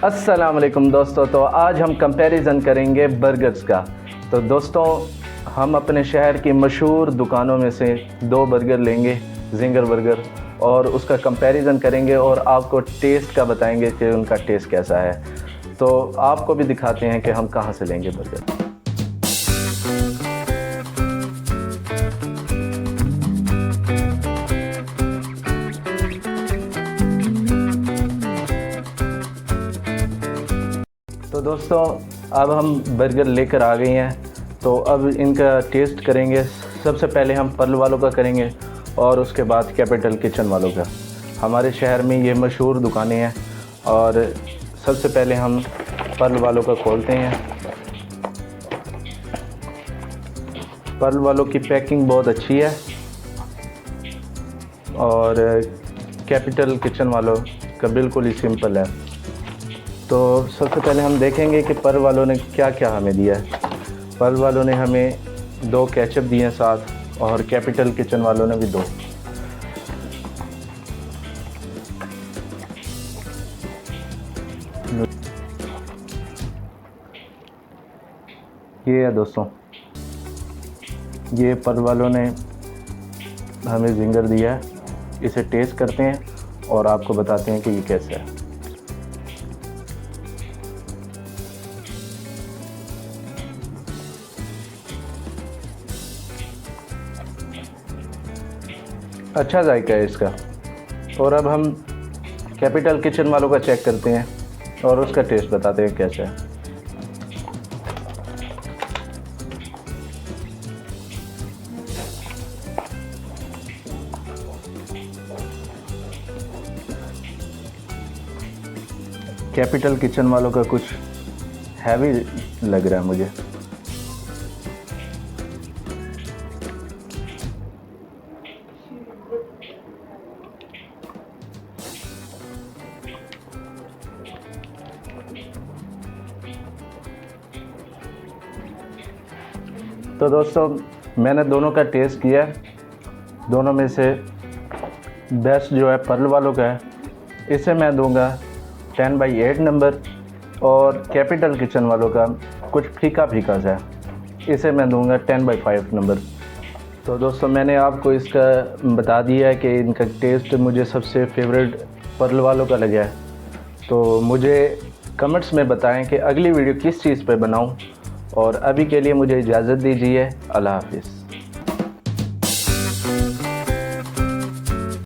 अस्सलाम वालेकुम दोस्तों। तो आज हम कंपैरिजन करेंगे बर्गर्स का। तो दोस्तों, हम अपने शहर की मशहूर दुकानों में से 2 बर्गर लेंगे, जिंगर बर्गर, और उसका कंपैरिजन करेंगे और आपको टेस्ट का बताएंगे कि उनका टेस्ट कैसा है। तो आपको भी दिखाते हैं कि हम कहाँ से लेंगे बर्गर। तो दोस्तों, अब हम बर्गर लेकर आ गए हैं। तो अब इनका टेस्ट करेंगे। सबसे पहले हम पर्ल वालों का करेंगे और उसके बाद कैपिटल किचन वालों का। हमारे शहर में ये मशहूर दुकानें हैं और सबसे पहले हम पर्ल वालों का खोलते हैं। पर्ल वालों की पैकिंग बहुत अच्छी है और कैपिटल किचन वालों का बिल्कुल ही सिंपल है। तो सबसे पहले हम देखेंगे कि पर्ल वालों ने क्या क्या हमें दिया है। पर्ल वालों ने हमें 2 केचप दिए हैं साथ, और कैपिटल किचन वालों ने भी 2। ये है दोस्तों, ये पर्ल वालों ने हमें जिंगर दिया है। इसे टेस्ट करते हैं और आपको बताते हैं कि ये कैसा है। अच्छा जायका है इसका। और अब हम कैपिटल किचन वालों का चेक करते हैं और उसका टेस्ट बताते हैं कैसा है। कैपिटल किचन वालों का कुछ हैवी लग रहा है मुझे। तो दोस्तों, मैंने दोनों का टेस्ट किया। दोनों में से बेस्ट जो है पर्ल वालों का है। इसे मैं दूंगा 10/8 नंबर, और कैपिटल किचन वालों का कुछ फीका फीका सा है, इसे मैं दूंगा 10/5 नंबर। तो दोस्तों, मैंने आपको इसका बता दिया है कि इनका टेस्ट मुझे सबसे फेवरेट पर्ल वालों का लगा है। तो मुझे कमेंट्स में बताएं कि अगली वीडियो किस चीज़ पर बनाऊं। और अभी के लिए मुझे इजाज़त दीजिए। अल्लाह हाफिज़।